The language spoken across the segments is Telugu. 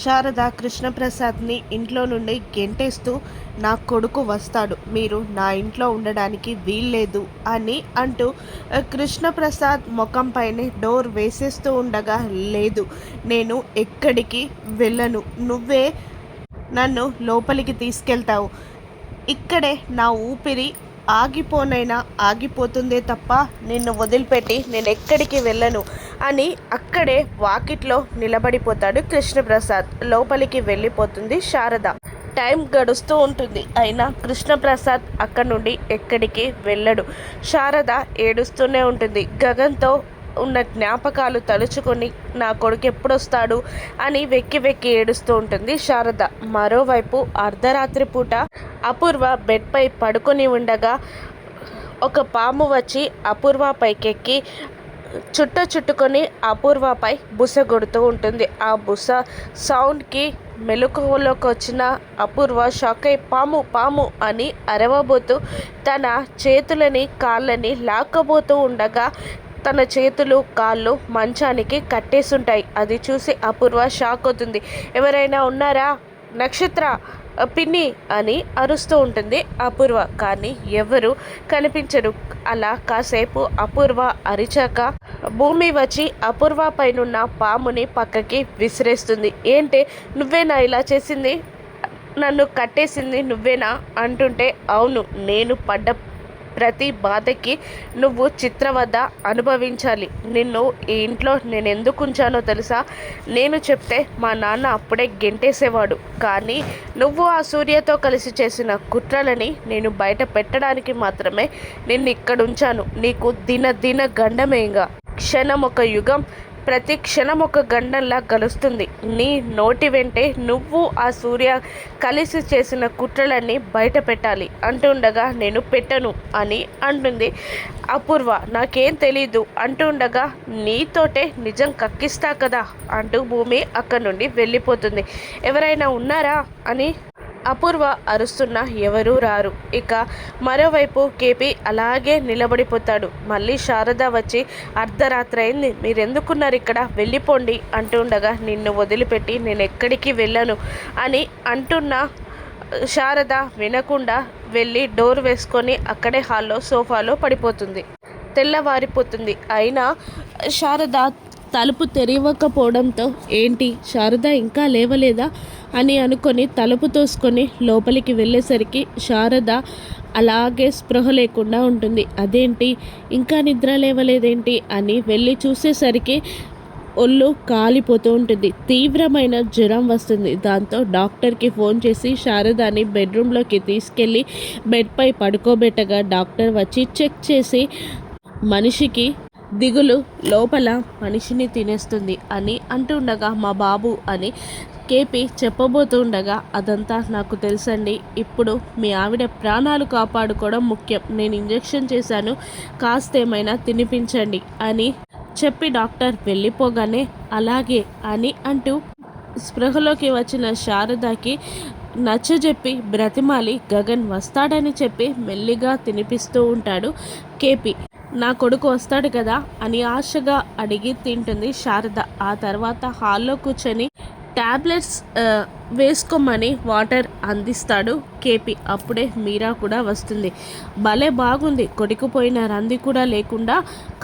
శారద కృష్ణప్రసాద్ని ఇంట్లో నుండి గెంటేస్తూ నా కొడుకు వస్తాడు, మీరు నా ఇంట్లో ఉండడానికి వీల్లేదు అని అంటూ కృష్ణప్రసాద్ ముఖంపైనే డోర్ వేసేస్తూ ఉండగా, లేదు నేను ఎక్కడికి వెళ్ళను, నువ్వే నన్ను లోపలికి తీసుకెళ్తావు, ఇక్కడే నా ఊపిరి ఆగిపోనైనా ఆగిపోతుందే తప్ప నిన్ను వదిలిపెట్టి నేను ఎక్కడికి వెళ్ళను అని అక్కడే వాకిట్లో నిలబడిపోతాడు కృష్ణప్రసాద్. లోపలికి వెళ్ళిపోతుంది శారద. టైం గడుస్తూ ఉంటుంది, అయినా కృష్ణప్రసాద్ అక్కడి నుండి ఎక్కడికి వెళ్ళడు. శారద ఏడుస్తూనే ఉంటుంది. గగన్తో ఉన్న జ్ఞాపకాలు తలుచుకొని నా కొడుకు ఎప్పుడొస్తాడు అని వెక్కి వెక్కి ఏడుస్తూ ఉంటుంది శారద. మరోవైపు అర్ధరాత్రి పూట అపూర్వ బెడ్పై పడుకొని ఉండగా ఒక పాము వచ్చి అపూర్వ పైకెక్కి చుట్టుకొని అపూర్వపై బుసగొడుతూ ఉంటుంది. ఆ బుస సౌండ్కి మెలకువలోకి వచ్చిన అపూర్వ షాక్ అయి పాము పాము అని అరవబోతూ తన చేతులని కాళ్ళని లాక్కబోతూ ఉండగా తన చేతులు కాళ్ళు మంచానికి కట్టేసుంటాయి. అది చూసి అపూర్వ షాక్ అవుతుంది. ఎవరైనా ఉన్నారా, నక్షత్ర, పిన్ని అని అరుస్తూ ఉంటుంది అపూర్వ. కానీ ఎవరు కనిపించరు. అలా కాసేపు అపూర్వ అరిచాక భూమి వచ్చి అపూర్వ పైనున్న పాముని పక్కకి విసిరేస్తుంది. ఏంటి నువ్వేనా ఇలా చేసింది, నన్ను కట్టేసింది నువ్వేనా అంటుంటే, అవును, నేను పడ్డ ప్రతి బాధకి నువ్వు చిత్రవద అనుభవించాలి. నిన్ను ఈ ఇంట్లో నేను ఎందుకు ఉంచానో తెలుసా, నేను చెప్తే మా నాన్న అప్పుడే గెంటేసేవాడు, కానీ నువ్వు ఆ సూర్యతో కలిసి చేసిన కుట్రలని నేను బయట పెట్టడానికి మాత్రమే నిన్ను ఇక్కడ ఉంచాను. నీకు దిన గండమేగా, క్షణం ఒక యుగం, ప్రతి క్షణం ఒక గండంలా గలుస్తుంది. నీ నోటి వెంటే నువ్వు ఆ సూర్య కలిసి చేసిన కుట్రలన్నీ బయట పెట్టాలి అంటుండగా, నేను పెట్టను అని అంటుంది అపూర్వ. నాకేం తెలీదు అంటుండగా, నీతోటే నిజం కక్కిస్తా కదా అంటూ భూమి అక్కడి నుండి వెళ్ళిపోతుంది. ఎవరైనా ఉన్నారా అని అపూర్వ అరుస్తున్నా ఎవరూ రారు. ఇక మరోవైపు కేపీ అలాగే నిలబడిపోతాడు. మళ్ళీ శారద వచ్చి అర్ధరాత్రి అయింది, మీరెందుకున్నారు ఇక్కడ, వెళ్ళిపోండి అంటుండగా, నిన్ను వదిలిపెట్టి నేను ఎక్కడికి వెళ్ళను అని అంటున్న శారద వినకుండా వెళ్ళి డోర్ వేసుకొని అక్కడే హాల్లో సోఫాలో పడిపోతుంది. తెల్లవారిపోతుంది. అయినా శారద తలుపు తెరవకపోవడంతో, ఏంటి శారద ఇంకా లేవలేదా అని అనుకొని తలుపు తోసుకొని లోపలికి వెళ్ళేసరికి శారద అలాగే స్పృహ లేకుండా ఉంటుంది. అదేంటి ఇంకా నిద్ర లేవలేదేంటి అని వెళ్ళి చూసేసరికి ఒళ్ళు కాలిపోతూ ఉంటుంది. తీవ్రమైన జ్వరం వస్తుంది. దాంతో డాక్టర్కి ఫోన్ చేసి శారదాని బెడ్రూమ్లోకి తీసుకెళ్ళి బెడ్పై పడుకోబెట్టగా డాక్టర్ వచ్చి చెక్ చేసి, మనిషికి దిగులు లోపల మనిషిని తినేస్తుంది అని అంటుండగా, మా బాబు అని కేపీ చెప్పబోతుండగా, అదంతా నాకు తెలుసండి, ఇప్పుడు మీ ఆవిడ ప్రాణాలు కాపాడుకోవడం ముఖ్యం, నేను ఇంజెక్షన్ చేశాను, కాస్త ఏమైనా తినిపించండి అని చెప్పి డాక్టర్ వెళ్ళిపోగానే, అలాగే అని అంటూ స్పృహలోకి వచ్చిన శారదకి నచ్చజెప్పి బ్రతిమాలి గగన్ వస్తాడని చెప్పి మెల్లిగా తినిపిస్తూ ఉంటాడు కేపీ. నా కొడుకు వస్తాడు కదా అని ఆశగా అడిగి తింటుంది శారద. ఆ తర్వాత హాల్లో కూర్చొని ట్యాబ్లెట్స్ వేసుకోమని వాటర్ అందిస్తాడు కేపీ. అప్పుడే మీరా కూడా వస్తుంది. భలే బాగుంది, కొడుకుపోయిన రంది కూడా లేకుండా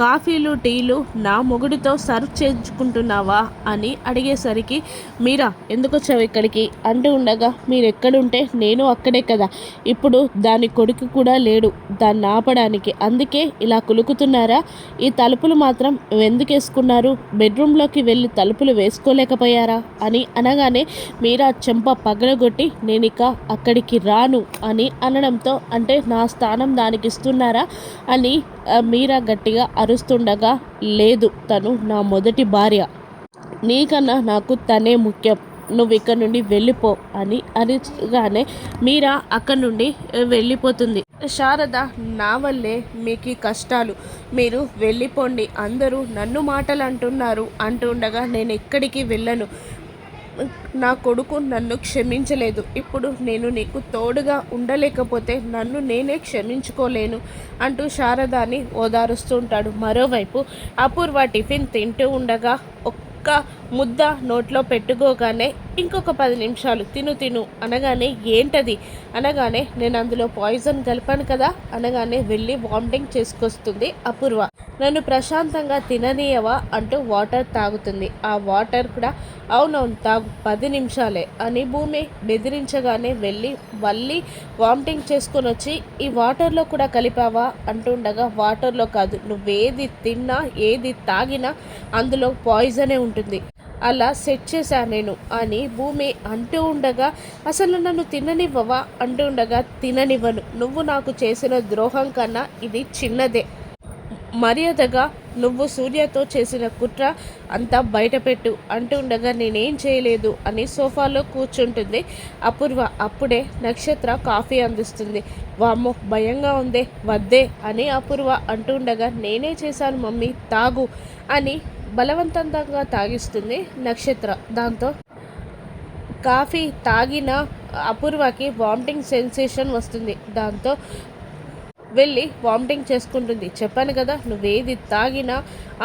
కాఫీలు టీలు నా మొగుడితో సర్వ్ చేసుకుంటున్నావా అని అడిగేసరికి, మీరా ఎందుకు వచ్చావు ఇక్కడికి అంటూ ఉండగా, మీరు ఎక్కడుంటే నేను అక్కడే కదా, ఇప్పుడు దాని కొడుకు కూడా లేడు దాన్ని ఆపడానికి, అందుకే ఇలా కులుకుతున్నారా, ఈ తలుపులు మాత్రం ఎందుకు వేసుకున్నారు, బెడ్రూమ్లోకి వెళ్ళి తలుపులు వేసుకోలేకపోయారా అని అనగానే మీరా చెంప పగలగొట్టి, నేనిక అక్కడికి రాను అని అనడంతో, అంటే నా స్థానం దానికి ఇస్తున్నారా అని మీరా గట్టిగా అరుస్తుండగా, లేదు తను నా మొదటి భార్య, నీకన్నా నాకు తనే ముఖ్యం, నువ్వు ఇక్కడ నుండి వెళ్ళిపో అని అరిగానే మీరా అక్కడి నుండి వెళ్ళిపోతుంది. శారద, నా వల్లే మీకు కష్టాలు, మీరు వెళ్ళిపోండి, అందరూ నన్ను మాటలు అంటున్నారు అంటుండగా, నేను ఎక్కడికి వెళ్ళను, నా కొడుకు నన్ను క్షమించలేదు, ఇప్పుడు నేను నీకు తోడుగా ఉండలేకపోతే నన్ను నేనే క్షమించుకోలేను అంటూ శారదాని ఓదారుస్తూ ఉంటాడు. మరోవైపు అపూర్వ టిఫిన్ తింటూ ఉండగా ఒక్క ముద్ద నోట్లో పెట్టుకోగానే ఇంకొక 10 నిమిషాలు తిను తిను అనగానే ఏంటది అనగానే నేను అందులో పాయిజన్ కలిపాను కదా అనగానే వెళ్ళి వామిటింగ్ చేసుకొస్తుంది అపూర్వ. నన్ను ప్రశాంతంగా తిననీయవా అంటూ వాటర్ తాగుతుంది. ఆ వాటర్ కూడా అవునవును తాగు 10 నిమిషాలే అని భూమి బెదిరించగానే వెళ్ళి మళ్ళీ వామిటింగ్ చేసుకొని వచ్చి ఈ వాటర్లో కూడా కలిపావా అంటుండగా వాటర్లో కాదు, నువ్వేది తిన్నా ఏది తాగినా అందులో పాయిజనే ఉంటుంది, అలా సెట్ చేశా నేను అని భూమి అంటూ ఉండగా అసలు నన్ను తిననివ్వవా అంటూ ఉండగా తిననివ్వను, నువ్వు నాకు చేసిన ద్రోహం కన్నా ఇది చిన్నదే, మర్యాదగా నువ్వు సూర్యతో చేసిన కుట్ర అంతా బయటపెట్టు అంటూ ఉండగా నేనేం చేయలేదు అని సోఫాలో కూర్చుంటుంది అపూర్వ. అప్పుడే నక్షత్ర కాఫీ అందిస్తుంది. వామ్మో భయంగా ఉందే వద్దే అని అపూర్వ అంటూ ఉండగా నేనే చేశాను మమ్మీ తాగు అని బలవంతంగా తాగిస్తుంది నక్షత్ర. దాంతో కాఫీ తాగిన అపూర్వకి వామిటింగ్ సెన్సేషన్ వస్తుంది. దాంతో వెళ్ళి వామిటింగ్ చేసుకుంటుంది. చెప్పాను కదా నువ్వేది తాగినా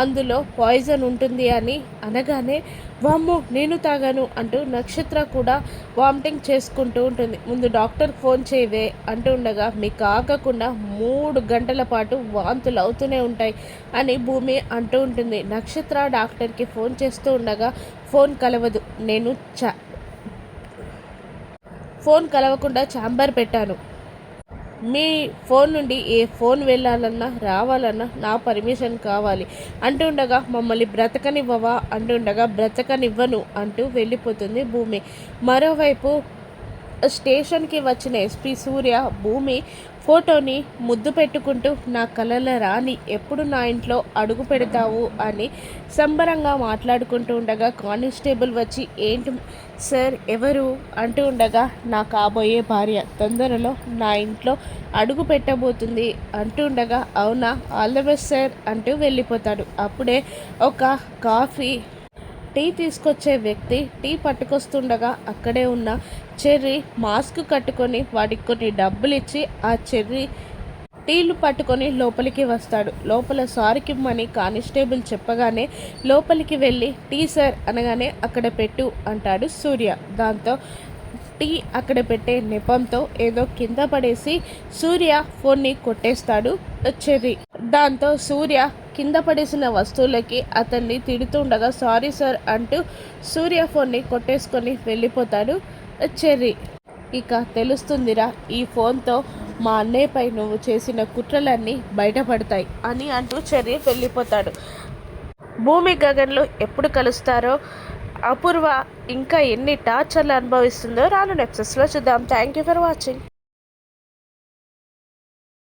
అందులో పాయిజన్ ఉంటుంది అని అనగానే వామ్మో నేను తాగాను అంటూ నక్షత్ర కూడా వామిటింగ్ చేసుకుంటూ ఉంటుంది. ముందు డాక్టర్కి ఫోన్ చేయవే అంటూ ఉండగా మీకు ఆగకుండా 3 గంటల పాటు వాంతులు అవుతూనే ఉంటాయి అని భూమి అంటూ ఉంటుంది. నక్షత్ర డాక్టర్కి ఫోన్ చేస్తూ ఉండగా ఫోన్ కలవదు. నేను ఫోన్ కలవకుండా ఛాంబర్ పెట్టాను, మీ ఫోన్ నుండి ఏ ఫోన్ వెళ్ళాలన్నా రావాలన్నా నా పర్మిషన్ కావాలి అంటుండగా మమ్మల్ని బ్రతకనివ్వవా అంటుండగా బ్రతకనివ్వను అంటూ వెళ్ళిపోతుంది భూమి. మరోవైపు స్టేషన్కి వచ్చిన ఎస్పీ సూర్య భూమి ఫోటోని ముద్దు పెట్టుకుంటూ నా కలల రాణి ఎప్పుడు నా ఇంట్లో అడుగు పెడతావు అని సంబరంగా మాట్లాడుకుంటూ ఉండగా కానిస్టేబుల్ వచ్చి ఏంటి సార్ ఎవరు అంటూ ఉండగా నా కాబోయే భార్య తొందరలో నా ఇంట్లో అడుగు పెట్టబోతుంది అంటూ ఉండగా అవునా ఆల్ ద బెస్ట్ సార్ అంటూ వెళ్ళిపోతాడు. అప్పుడే ఒక కాఫీ టీ తీసుకొచ్చే వ్యక్తి టీ పట్టుకొస్తుండగా అక్కడే ఉన్న చెర్రీ మాస్క్ కట్టుకొని వాడికి కొన్ని డబ్బులు ఇచ్చి ఆ చెర్రీ టీలు పట్టుకొని లోపలికి వస్తాడు. లోపల సారికిమ్మని కానిస్టేబుల్ చెప్పగానే లోపలికి వెళ్ళి టీ సార్ అనగానే అక్కడ పెట్టు అంటాడు సూర్య. దాంతో టీ అక్కడ పెట్టే నెపంతో ఏదో కింద పడేసి సూర్య ఫోన్ని కొట్టేస్తాడు చెర్రీ. దాంతో సూర్య కింద పడేసిన వస్తువులకి అతన్ని తిడుతుండగా సారీ సార్ అంటూ సూర్య ఫోన్ని కొట్టేసుకొని వెళ్ళిపోతాడు చెర్రీ. ఇక తెలుస్తుందిరా ఈ ఫోన్తో మా అన్నయ్యపై నువ్వు చేసిన కుట్రలన్నీ బయటపడతాయి అని అంటూ చెర్రీ వెళ్ళిపోతాడు. భూమి గగన్లు ఎప్పుడు కలుస్తారో, అపూర్వ ఇంకా ఎన్ని టార్చర్లు అనుభవిస్తుందో రాను ఎపిసోడ్స్లో చూద్దాం. Thank you for watching.